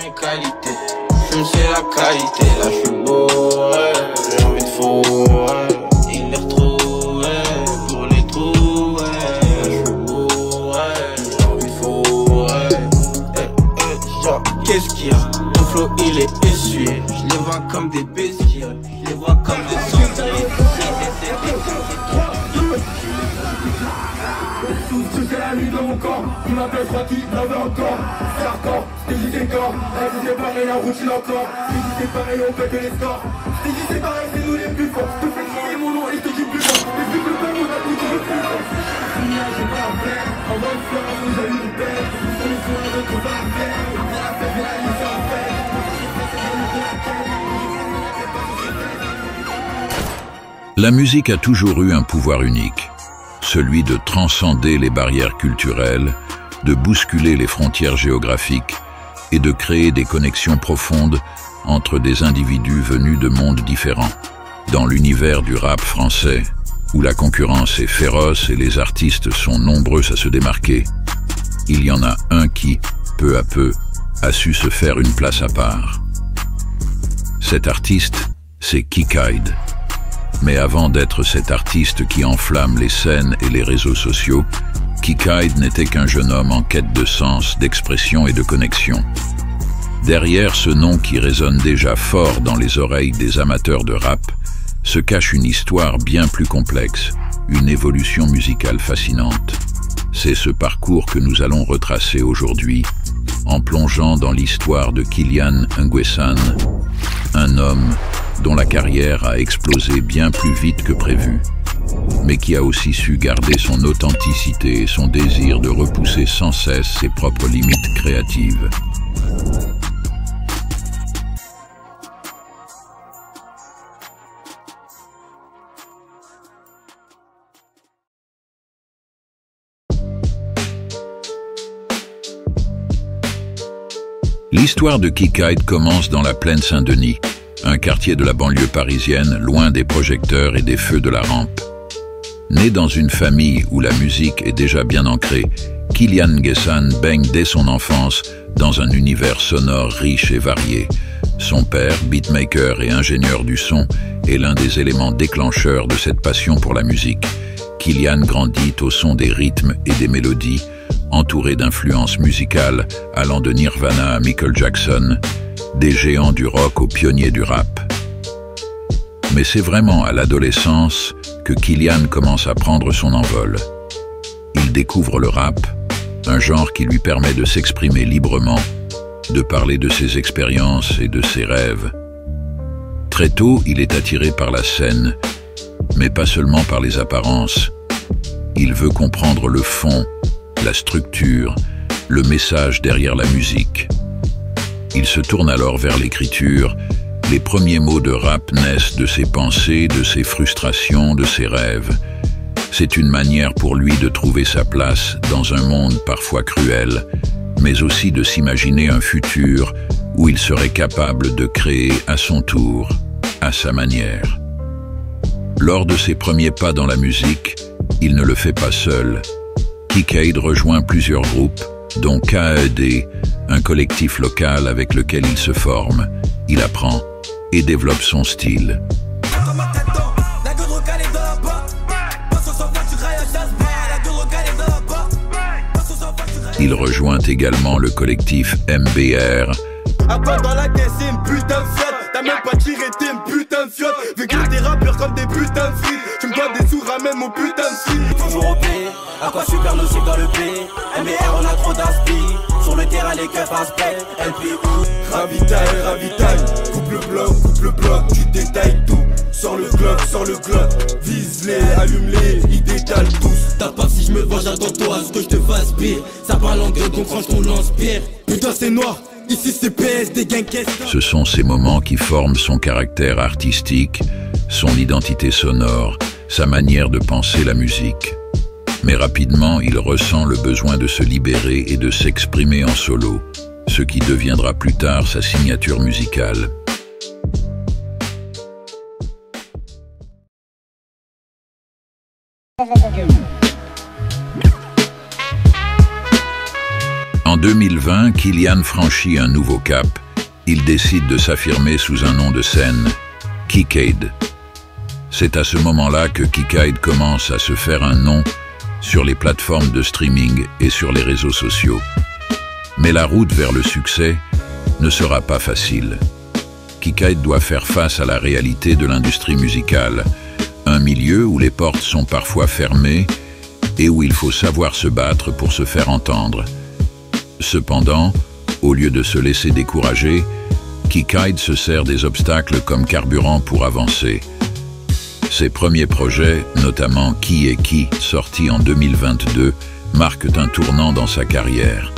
mes qualités. Fume c'est la qualité, là je suis beau, ouais. J'ai envie de faux, ouais. Il les retrouve, ouais. Pour les trous, ouais. Là je suis beau, ouais. J'ai envie de faux, ouais. Genre, qu'est-ce qu'il y a? Ton flow il est essuyé. Je les vois comme des bestiaux. Je les vois comme des zombies. C'est la nuit dans mon corps, il m'appelle Rocky, l'avait encore. C'est hardcore, c'était dit c'est corps. Elle dit c'est pareil, la routine encore. Je dis c'est pareil, on pète les scores. Je dis c'est pareil, c'est nous les plus forts. Je te fais crier mon nom et je te dis plus fort. Et vu que le père nous a dit que je plus fort. J'ai pas à faire, on va le faire, on nous a eu une paix. On est sur un autre qu'on va faire. On a la fête, la nuit, c'est en fait. La musique a toujours eu un pouvoir unique, celui de transcender les barrières culturelles, de bousculer les frontières géographiques et de créer des connexions profondes entre des individus venus de mondes différents. Dans l'univers du rap français, où la concurrence est féroce et les artistes sont nombreux à se démarquer, il y en a un qui, peu à peu, a su se faire une place à part. Cet artiste, c'est Kikaïd. Mais avant d'être cet artiste qui enflamme les scènes et les réseaux sociaux, Kikaïd n'était qu'un jeune homme en quête de sens, d'expression et de connexion. Derrière ce nom qui résonne déjà fort dans les oreilles des amateurs de rap, se cache une histoire bien plus complexe, une évolution musicale fascinante. C'est ce parcours que nous allons retracer aujourd'hui, en plongeant dans l'histoire de Kylian Nguessan, un homme dont la carrière a explosé bien plus vite que prévu, mais qui a aussi su garder son authenticité et son désir de repousser sans cesse ses propres limites créatives. L'histoire de Kikaïd commence dans la plaine Saint-Denis, un quartier de la banlieue parisienne, loin des projecteurs et des feux de la rampe. Né dans une famille où la musique est déjà bien ancrée, Kylian Nguessan baigne dès son enfance dans un univers sonore riche et varié. Son père, beatmaker et ingénieur du son, est l'un des éléments déclencheurs de cette passion pour la musique. Kylian grandit au son des rythmes et des mélodies, entouré d'influences musicales allant de Nirvana à Michael Jackson, des géants du rock aux pionniers du rap. Mais c'est vraiment à l'adolescence que Kylian commence à prendre son envol. Il découvre le rap, un genre qui lui permet de s'exprimer librement, de parler de ses expériences et de ses rêves. Très tôt, il est attiré par la scène, mais pas seulement par les apparences. Il veut comprendre le fond, la structure, le message derrière la musique. Il se tourne alors vers l'écriture. Les premiers mots de rap naissent de ses pensées, de ses frustrations, de ses rêves. C'est une manière pour lui de trouver sa place dans un monde parfois cruel, mais aussi de s'imaginer un futur où il serait capable de créer à son tour, à sa manière. Lors de ses premiers pas dans la musique, il ne le fait pas seul. Kikaïd rejoint plusieurs groupes, dont KED, un collectif local avec lequel il se forme. Il apprend et développe son style. Il rejoint également le collectif MBR. Dans la caisse, c'est une putain de fiotte. T'as même pas tiré, t'es une putain de fiotte. Vu que des rappeurs comme des putains de frites. Tu me dois des sous, ramène mon putain de frites. Toujours au P, à quoi super nocif dans le P. MBR, on a trop d'inspi. Sur le terrain, les keufs aspect. LPU. Ravitaille. Coupe le bloc, tu détailles tout. Sors le Glock, vise-les, allume-les, ils détalent tous. T'as pas si je me venge, attends-toi à ce que je te fasse pire. Ça parle en gueule, qu'on franche, qu'on lance-pierre. Putain, c'est noir. Ici c'est PS, des gangsters. Ce sont ces moments qui forment son caractère artistique, son identité sonore, sa manière de penser la musique. Mais rapidement, il ressent le besoin de se libérer et de s'exprimer en solo, ce qui deviendra plus tard sa signature musicale. En 2020, Kylian franchit un nouveau cap. Il décide de s'affirmer sous un nom de scène, Kikade. C'est à ce moment-là que Kikade commence à se faire un nom sur les plateformes de streaming et sur les réseaux sociaux. Mais la route vers le succès ne sera pas facile. Kikade doit faire face à la réalité de l'industrie musicale, un milieu où les portes sont parfois fermées et où il faut savoir se battre pour se faire entendre. Cependant, au lieu de se laisser décourager, Kikade se sert des obstacles comme carburant pour avancer. Ses premiers projets, notamment Qui est qui, sorti en 2022, marquent un tournant dans sa carrière.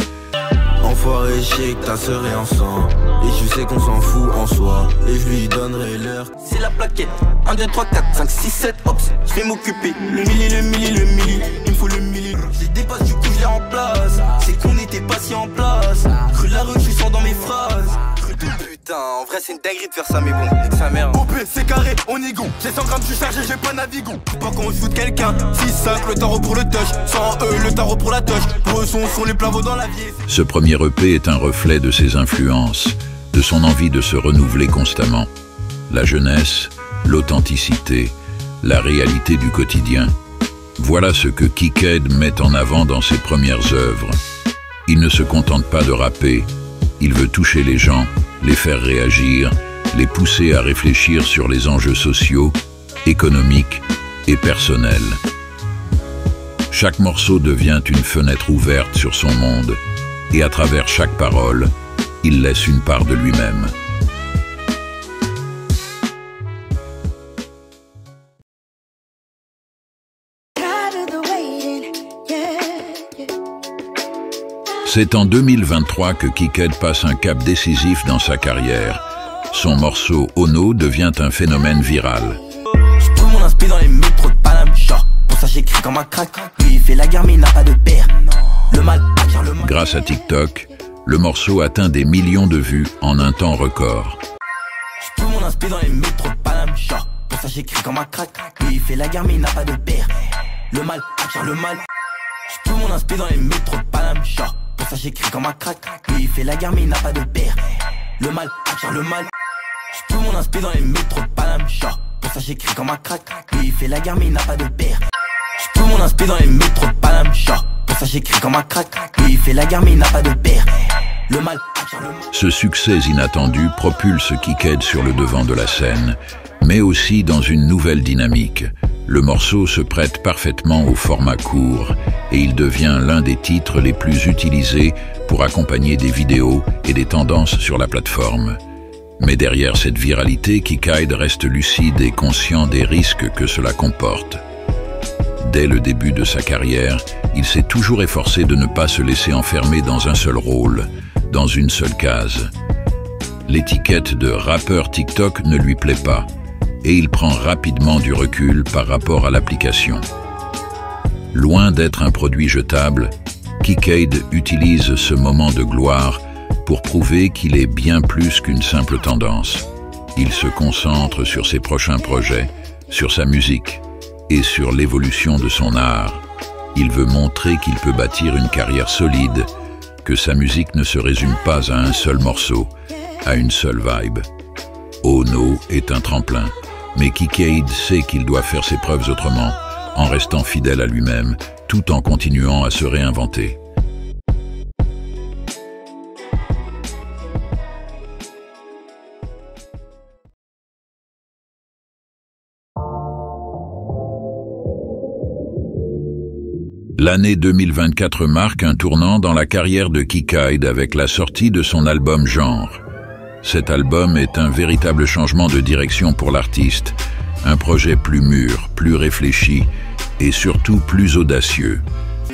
Enfoiré, chic, ta sœur est ensemble. Et je sais qu'on s'en fout en soi. Et je lui donnerai l'heure. C'est la plaquette. 1, 2, 3, 4, 5, 6, 7, hop, je vais m'occuper. Le milli, il me faut le milli. Je les dépasse, du coup je les remplace. C'est qu'on n'était pas si en place. Cru la rue, je sens dans mes phrases. Putain, en vrai c'est une dinguerie de faire ça, mais bon, sa mère. OP, c'est carré, on y go. J'ai 100 grammes, je suis chargé, j'ai pas navigon. Pas qu'on shoot quelqu'un. 6-5, le tarot pour le touch. 100 le tarot pour la touch. Poisson sur les plavots dans la vie. Ce premier EP est un reflet de ses influences, de son envie de se renouveler constamment. La jeunesse, l'authenticité, la réalité du quotidien. Voilà ce que Kikade met en avant dans ses premières œuvres. Il ne se contente pas de rapper, il veut toucher les gens, les faire réagir, les pousser à réfléchir sur les enjeux sociaux, économiques et personnels. Chaque morceau devient une fenêtre ouverte sur son monde, et à travers chaque parole, il laisse une part de lui-même. C'est en 2023 que Kikade passe un cap décisif dans sa carrière. Son morceau Ono devient un phénomène viral. Je peux mon inspi dans les métros de Paname, genre, pour ça j'écris comme un crack. Lui il fait la guerre mais il n'a pas de père. Le mal attire le mal. Grâce à TikTok, le morceau atteint des millions de vues en un temps record. Je peux mon inspi dans les métros de Paname, genre, pour ça j'écris comme un crack. Lui il fait la guerre mais il n'a pas de père. Le mal attire le mal. Je peux mon inspi dans les métros de Paname, genre, pour ça j'écris comme un crack. Lui il fait la guerre mais il n'a pas de père. Le mal attire le mal. Je peux mon inspi dans les métros de Paname, genre, pour ça j'écris comme un crack. Lui il fait la guerre mais il n'a pas de père. Je peux mon inspi dans les métros de Paname, genre, pour ça j'écris comme un crack. Lui il fait la guerre mais il n'a pas de père. Le mal attire le mal. Ce succès inattendu propulse Kikade sur le devant de la scène, mais aussi dans une nouvelle dynamique. Le morceau se prête parfaitement au format court et il devient l'un des titres les plus utilisés pour accompagner des vidéos et des tendances sur la plateforme. Mais derrière cette viralité, Kikade reste lucide et conscient des risques que cela comporte. Dès le début de sa carrière, il s'est toujours efforcé de ne pas se laisser enfermer dans un seul rôle, dans une seule case. L'étiquette de rappeur TikTok ne lui plaît pas, et il prend rapidement du recul par rapport à l'application. Loin d'être un produit jetable, Kikade utilise ce moment de gloire pour prouver qu'il est bien plus qu'une simple tendance. Il se concentre sur ses prochains projets, sur sa musique et sur l'évolution de son art. Il veut montrer qu'il peut bâtir une carrière solide, que sa musique ne se résume pas à un seul morceau, à une seule vibe. Ono est un tremplin, mais Kikade sait qu'il doit faire ses preuves autrement, en restant fidèle à lui-même, tout en continuant à se réinventer. L'année 2024 marque un tournant dans la carrière de Kikade avec la sortie de son album Genre. Cet album est un véritable changement de direction pour l'artiste, un projet plus mûr, plus réfléchi et surtout plus audacieux.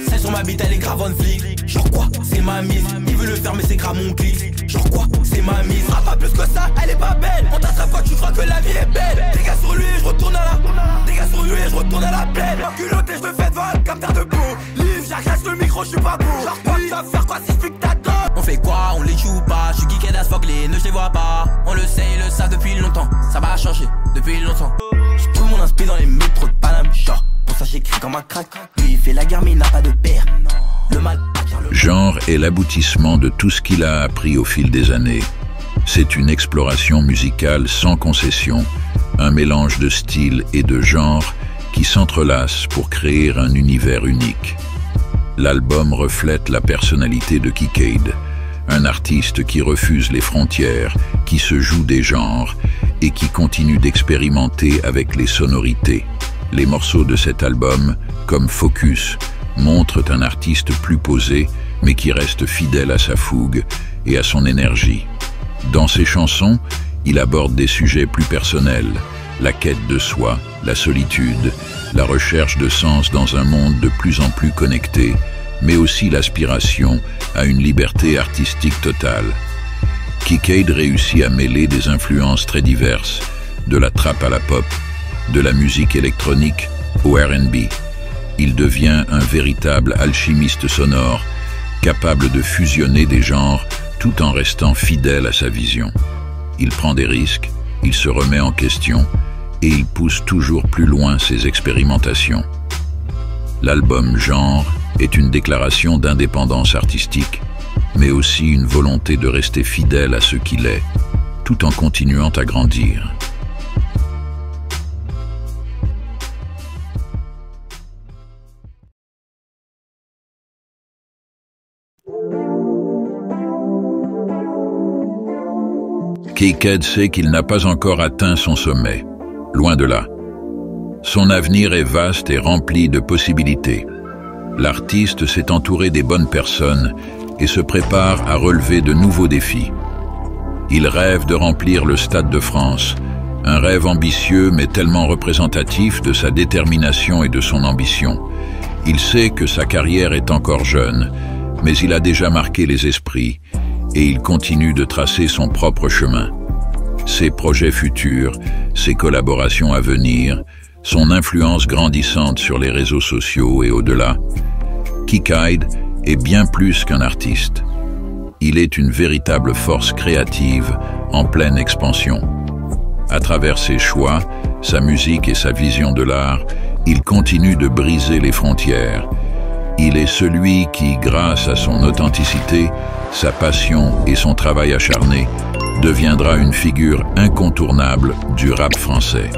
C'est sur ma bite, elle est grave on flic. Genre quoi, c'est ma mise. Il veut le faire mais c'est grave mon clic. Genre quoi, c'est ma mise. Ah pas plus que ça, elle est pas belle. On tasse la fois, tu crois que la vie est belle. Dégage sur lui, je retourne à la. Dégage sur lui, je retourne à la plaine. Culotté, je me fais devant un capteur de peau. Livre, j'arrache le micro, je suis pas beau. Genre quoi, tu vas faire quoi si je pique ta dent? On fait quoi, on les joue pas. Je suis Kikade as fuck, les ne je les vois pas. On le sait, ils le savent depuis longtemps. Ça va changer depuis longtemps. Je peux mon inspi dans les métros de Paname, genre. Pour ça j'écris comme un crack. Lui il fait la guerre mais il n'a pas de père. Le mal attire le Genre est l'aboutissement de tout ce qu'il a appris au fil des années. C'est une exploration musicale sans concession, un mélange de styles et de genres qui s'entrelacent pour créer un univers unique. L'album reflète la personnalité de Kikade, un artiste qui refuse les frontières, qui se joue des genres et qui continue d'expérimenter avec les sonorités. Les morceaux de cet album, comme Focus, montrent un artiste plus posé, mais qui reste fidèle à sa fougue et à son énergie. Dans ses chansons, il aborde des sujets plus personnels, la quête de soi, la solitude, la recherche de sens dans un monde de plus en plus connecté, mais aussi l'aspiration à une liberté artistique totale. Kikade réussit à mêler des influences très diverses, de la trap à la pop, de la musique électronique au R&B. Il devient un véritable alchimiste sonore, capable de fusionner des genres tout en restant fidèle à sa vision. Il prend des risques, il se remet en question et il pousse toujours plus loin ses expérimentations. L'album Genre est une déclaration d'indépendance artistique, mais aussi une volonté de rester fidèle à ce qu'il est, tout en continuant à grandir. Kikade sait qu'il n'a pas encore atteint son sommet, loin de là. Son avenir est vaste et rempli de possibilités. L'artiste s'est entouré des bonnes personnes et se prépare à relever de nouveaux défis. Il rêve de remplir le Stade de France, un rêve ambitieux mais tellement représentatif de sa détermination et de son ambition. Il sait que sa carrière est encore jeune, mais il a déjà marqué les esprits et il continue de tracer son propre chemin. Ses projets futurs, ses collaborations à venir, son influence grandissante sur les réseaux sociaux et au-delà. Kikade est bien plus qu'un artiste. Il est une véritable force créative en pleine expansion. À travers ses choix, sa musique et sa vision de l'art, il continue de briser les frontières. Il est celui qui, grâce à son authenticité, sa passion et son travail acharné, deviendra une figure incontournable du rap français.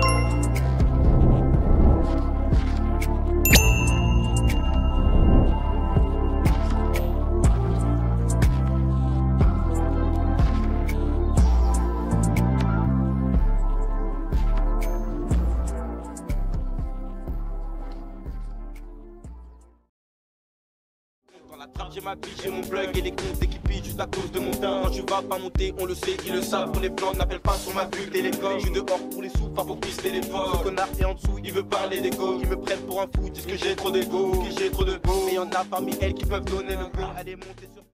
J'ai ma biche, j'ai mon plug et les comptes équipés juste à cause de mon teint. Quand tu vas pas monter, on le sait, ils le savent. Pour les plans, n'appelle pas sur ma bulle télécom. Je suis dehors pour les sous, pas pour pister les forts. Ce connard est en dessous, il veut parler d'égo. Ils me prennent pour un fou, disent que j'ai trop d'égo, que j'ai trop de go. Mais y'en a parmi elles qui peuvent donner le go. Allez monter sur